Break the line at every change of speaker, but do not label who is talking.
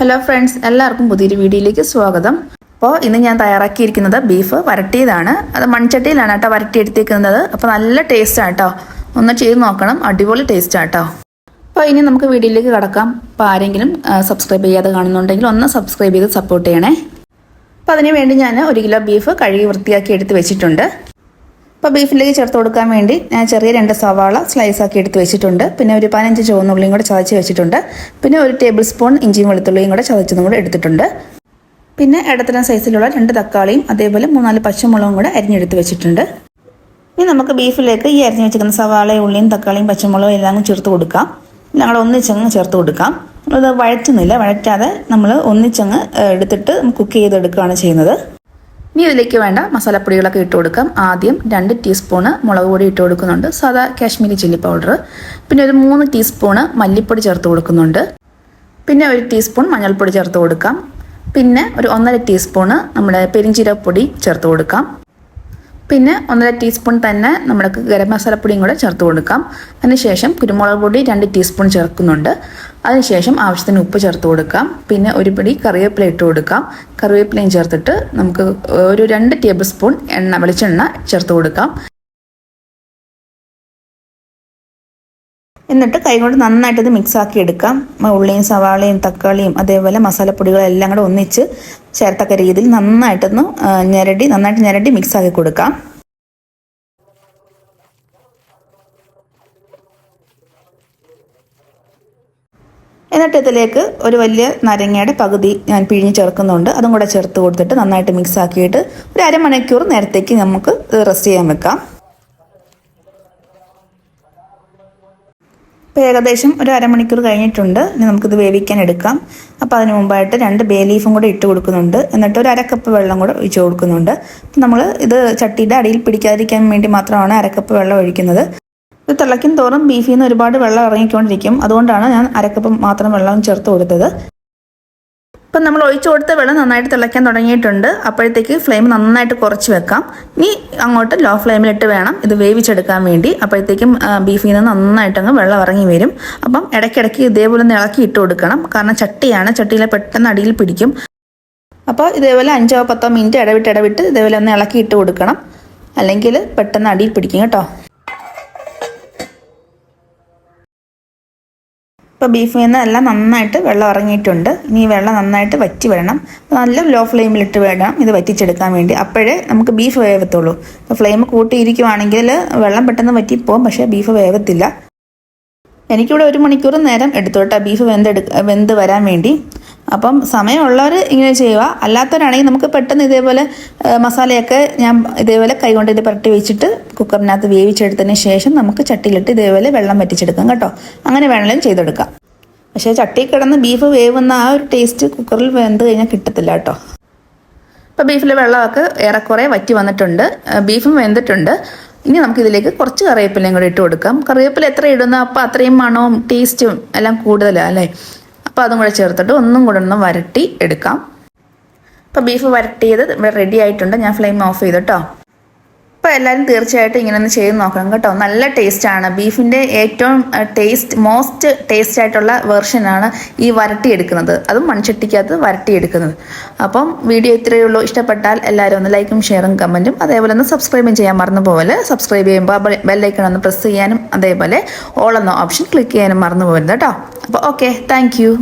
Hello friends, എല്ലാവർക്കും പുതിയൊരു വീഡിയോയിലേക്ക് സ്വാഗതം. അപ്പോൾ ഇന്ന് ഞാൻ തയ്യാറാക്കിയിരിക്കുന്നത് ബീഫ് വരട്ടിയതാണ്. അത് മൺചട്ടിയിലാണ് കേട്ടോ വരട്ടിയെടുത്തേക്കുന്നത്. അപ്പോൾ നല്ല ടേസ്റ്റാണ് കേട്ടോ, ഒന്ന് ചെയ്ത് നോക്കണം, അടിപൊളി ടേസ്റ്റാണ് കേട്ടോ. അപ്പോൾ ഇനി നമുക്ക് വീഡിയോയിലേക്ക് കടക്കാം. അപ്പോൾ ആരെങ്കിലും സബ്സ്ക്രൈബ് ചെയ്യാതെ കാണുന്നുണ്ടെങ്കിൽ ഒന്ന് സബ്സ്ക്രൈബ് ചെയ്ത് സപ്പോർട്ട് ചെയ്യണേ. അപ്പോൾ അതിന് വേണ്ടി ഞാൻ 1 കിലോ ബീഫ് കഴുകി വൃത്തിയാക്കി എടുത്ത് വെച്ചിട്ടുണ്ട്. അപ്പോൾ ബീഫിലേക്ക് ചേർത്ത് കൊടുക്കാൻ വേണ്ടി ഞാൻ ചെറിയ 2 സവാള സ്ലൈസാക്കി എടുത്ത് വെച്ചിട്ടുണ്ട്. പിന്നെ ഒരു 15 ചുവന്നുള്ളിയും കൂടെ ചതച്ച് വെച്ചിട്ടുണ്ട്. പിന്നെ 1 ടേബിൾ സ്പൂൺ ഇഞ്ചിയും വെളുത്തുള്ളിയും കൂടെ ചതച്ചതും കൂടെ എടുത്തിട്ടുണ്ട്. പിന്നെ ഇടത്തരം സൈസിലുള്ള 2 തക്കാളിയും അതേപോലെ 3-4 പച്ചമുളകും കൂടെ അരിഞ്ഞെടുത്ത് വെച്ചിട്ടുണ്ട്. ഇനി നമുക്ക് ബീഫിലേക്ക് ഈ അരിഞ്ഞ് വെച്ചിരിക്കുന്ന സവാളയും ഉള്ളിയും തക്കാളിയും പച്ചമുളകും എല്ലാം ചേർത്ത് കൊടുക്കാം. ഞങ്ങൾ ഒന്നിച്ചങ്ങ് ചേർത്ത് കൊടുക്കാം. അത് വഴറ്റുന്നില്ല, വഴറ്റാതെ നമ്മൾ ഒന്നിച്ചങ്ങ് എടുത്തിട്ട് കുക്ക് ചെയ്തെടുക്കുകയാണ് ചെയ്യുന്നത്. ഇനി ഇതിലേക്ക് വേണ്ട മസാലപ്പൊടികളൊക്കെ ഇട്ട് കൊടുക്കാം. ആദ്യം 2 ടീസ്പൂണ് മുളക് പൊടി ഇട്ട് കൊടുക്കുന്നുണ്ട്, സാധാ കാശ്മീരി ചില്ലി പൗഡർ. പിന്നെ ഒരു 3 ടീസ്പൂണ് മല്ലിപ്പൊടി ചേർത്ത് കൊടുക്കുന്നുണ്ട്. പിന്നെ 1 ടീസ്പൂൺ മഞ്ഞൾപ്പൊടി ചേർത്ത് കൊടുക്കാം. പിന്നെ ഒരു 1.5 ടീസ്പൂണ് നമ്മുടെ പെരിഞ്ചീരകപ്പൊടി ചേർത്ത് കൊടുക്കാം. പിന്നെ 1.5 ടീസ്പൂൺ തന്നെ നമ്മുടെ ഗരം മസാലപ്പൊടിയും കൂടെ ചേർത്ത് കൊടുക്കാം. അതിനുശേഷം കുരുമുളക് പൊടി 2 ടീസ്പൂൺ ചേർക്കുന്നുണ്ട്. അതിനുശേഷം ആവശ്യത്തിന് ഉപ്പ് ചേർത്ത് കൊടുക്കാം. പിന്നെ ഒരു പിടി കറിവേപ്പില ഇട്ട് കൊടുക്കാം. കറിവേപ്പിലയും ചേർത്തിട്ട് നമുക്ക് ഒരു 2 ടേബിൾ സ്പൂൺ വെളിച്ചെണ്ണ ചേർത്ത് കൊടുക്കാം. എന്നിട്ട് കൈകൊണ്ട് നന്നായിട്ടത് മിക്സാക്കി എടുക്കാം. ഉള്ളിയും സവാളയും തക്കാളിയും അതേപോലെ മസാലപ്പൊടികളെല്ലാം കൂടെ ഒന്നിച്ച് ചേർത്തക്ക രീതിയിൽ നന്നായിട്ട് ഞെരടി മിക്സാക്കി കൊടുക്കാം. എന്നിട്ട് ഇതിലേക്ക് ഒരു വലിയ നാരങ്ങയുടെ പകുതി ഞാൻ പിഴിഞ്ഞ് ചേർക്കുന്നുണ്ട്. അതും കൂടെ ചേർത്ത് കൊടുത്തിട്ട് നന്നായിട്ട് മിക്സാക്കിയിട്ട് ഒരു അരമണിക്കൂർ നേരത്തേക്ക് നമുക്ക് റെസ്റ്റ് ചെയ്യാൻ വെക്കാം. ഇപ്പോൾ ഏകദേശം ഒരു അരമണിക്കൂർ കഴിഞ്ഞിട്ടുണ്ട്. ഇനി നമുക്കിത് വേവിക്കാൻ എടുക്കാം. അപ്പോൾ അതിന് മുമ്പായിട്ട് 2 ബേ ലീഫും കൂടെ ഇട്ട് കൊടുക്കുന്നുണ്ട്. എന്നിട്ട് ഒരു 1/2 കപ്പ് വെള്ളം കൂടെ ഒഴിച്ച് കൊടുക്കുന്നുണ്ട്. നമ്മൾ ഇത് ചട്ടിയുടെ അടിയിൽ പിടിക്കാതിരിക്കാൻ വേണ്ടി മാത്രമാണ് 1/2 കപ്പ് വെള്ളം ഒഴിക്കുന്നത്. ഇത് തിളയ്ക്കും തോറും ബീഫിൽ നിന്ന് ഒരുപാട് വെള്ളം ഇറങ്ങിക്കൊണ്ടിരിക്കും. അതുകൊണ്ടാണ് ഞാൻ 1/2 കപ്പ് മാത്രം വെള്ളം ചേർത്ത് കൊടുത്തത്. ഇപ്പം നമ്മൾ ഒഴിച്ചു കൊടുത്ത വെള്ളം നന്നായിട്ട് തിളയ്ക്കാൻ തുടങ്ങിയിട്ടുണ്ട്. അപ്പോഴത്തേക്ക് ഫ്ലെയിം നന്നായിട്ട് കുറച്ച് വെക്കാം. ഇനി അങ്ങോട്ട് ലോ ഫ്ലെയിമിലിട്ട് വേണം ഇത് വേവിച്ചെടുക്കാൻ വേണ്ടി. അപ്പോഴത്തേക്കും ബീഫിൽ നിന്ന് നന്നായിട്ടങ്ങ് വെള്ളം ഇറങ്ങി വരും. അപ്പം ഇടയ്ക്കിടയ്ക്ക് ഇതേപോലെ ഒന്ന് ഇളക്കി ഇട്ട് കൊടുക്കണം. കാരണം ചട്ടിയിൽ പെട്ടെന്ന് അടിയിൽ പിടിക്കും. അപ്പോൾ ഇതേപോലെ 5-10 മിനിറ്റ് ഇടവിട്ട് ഇതേപോലെ ഒന്ന് ഇളക്കി ഇട്ട് കൊടുക്കണം. അല്ലെങ്കിൽ പെട്ടെന്ന് അടിയിൽ പിടിക്കും കേട്ടോ. ഇപ്പോൾ ബീഫിൽ നിന്ന് എല്ലാം നന്നായിട്ട് വെള്ളം ഇറങ്ങിയിട്ടുണ്ട്. ഇനി ഈ വെള്ളം നന്നായിട്ട് വറ്റി വരണം. നല്ല ലോ ഫ്ലെയിമിലിട്ട് വേണം ഇത് വറ്റിച്ചെടുക്കാൻ വേണ്ടി. അപ്പോഴേ നമുക്ക് ബീഫ് വേവത്തുള്ളൂ. ഇപ്പോൾ ഫ്ലെയിം കൂട്ടിയിരിക്കുവാണെങ്കിൽ വെള്ളം പെട്ടെന്ന് വറ്റിപ്പോവും, പക്ഷേ ബീഫ് വേവത്തില്ല. എനിക്കിവിടെ 1 മണിക്കൂർ നേരം എടുത്തു കേട്ടോ ബീഫ് വെന്ത് വരാൻ വേണ്ടി. അപ്പം സമയമുള്ളവർ ഇങ്ങനെ ചെയ്യുക. അല്ലാത്തവരാണെങ്കിൽ നമുക്ക് പെട്ടെന്ന് ഇതേപോലെ മസാലയൊക്കെ ഞാൻ ഇതേപോലെ കൈകൊണ്ട് ഇത് പുരട്ടി വെച്ചിട്ട് കുക്കറിനകത്ത് വേവിച്ചെടുത്തതിന് ശേഷം നമുക്ക് ചട്ടിയിലിട്ട് ഇതേപോലെ വെള്ളം വറ്റിച്ചെടുക്കാം കേട്ടോ. അങ്ങനെ വേണമെങ്കിലും ചെയ്തെടുക്കാം. പക്ഷേ ചട്ടിയിൽ കിടന്ന് ബീഫ് വേവുന്ന ആ ഒരു ടേസ്റ്റ് കുക്കറിൽ വെന്ത് കഴിഞ്ഞാൽ കിട്ടത്തില്ല കേട്ടോ. ഇപ്പോൾ ബീഫിലെ വെള്ളമൊക്കെ ഏറെക്കുറെ വറ്റി വന്നിട്ടുണ്ട്. ബീഫും വെന്തിട്ടുണ്ട്. ഇനി നമുക്കിതിലേക്ക് കുറച്ച് കറിവേപ്പിലയും കൂടെ ഇട്ട് കൊടുക്കാം. കറിവേപ്പില എത്ര ഇടുന്ന അപ്പോൾ അത്രയും മണവും ടേസ്റ്റും എല്ലാം കൂടുതലാണ് അല്ലേ. അപ്പോൾ അതും കൂടെ ചേർത്തിട്ട് ഒന്നും കൂടെ ഒന്ന് വരട്ടി എടുക്കാം. അപ്പോൾ ബീഫ് വരട്ടിയത് ഇവിടെ റെഡി ആയിട്ടുണ്ട്. ഞാൻ ഫ്ലെയിം ഓഫ് ചെയ്തു കേട്ടോ. അപ്പോൾ എല്ലാവരും തീർച്ചയായിട്ടും ഇങ്ങനെ ഒന്ന് ചെയ്ത് നോക്കണം കേട്ടോ. നല്ല ടേസ്റ്റാണ്. ബീഫിൻ്റെ ഏറ്റവും മോസ്റ്റ് ടേസ്റ്റ് ആയിട്ടുള്ള വെർഷനാണ് ഈ വരട്ടിയെടുക്കുന്നത്. അതും മൺചട്ടിക്കകത്ത് വരട്ടിയെടുക്കുന്നത്. അപ്പം വീഡിയോ ഇത്രയേ ഉള്ളൂ. ഇഷ്ടപ്പെട്ടാൽ എല്ലാവരും ഒന്ന് ലൈക്കും ഷെയറും കമൻറ്റും അതേപോലെ ഒന്ന് സബ്സ്ക്രൈബും ചെയ്യാൻ മറന്നു പോലെ. സബ്സ്ക്രൈബ് ചെയ്യുമ്പോൾ ബെല്ലൈക്കൺ ഒന്ന് പ്രസ് ചെയ്യാനും അതേപോലെ ഓൾ എന്ന ഓപ്ഷൻ ക്ലിക്ക് ചെയ്യാനും മറന്നു പോകരുത് കേട്ടോ. അപ്പോൾ ഓക്കെ, താങ്ക് യു.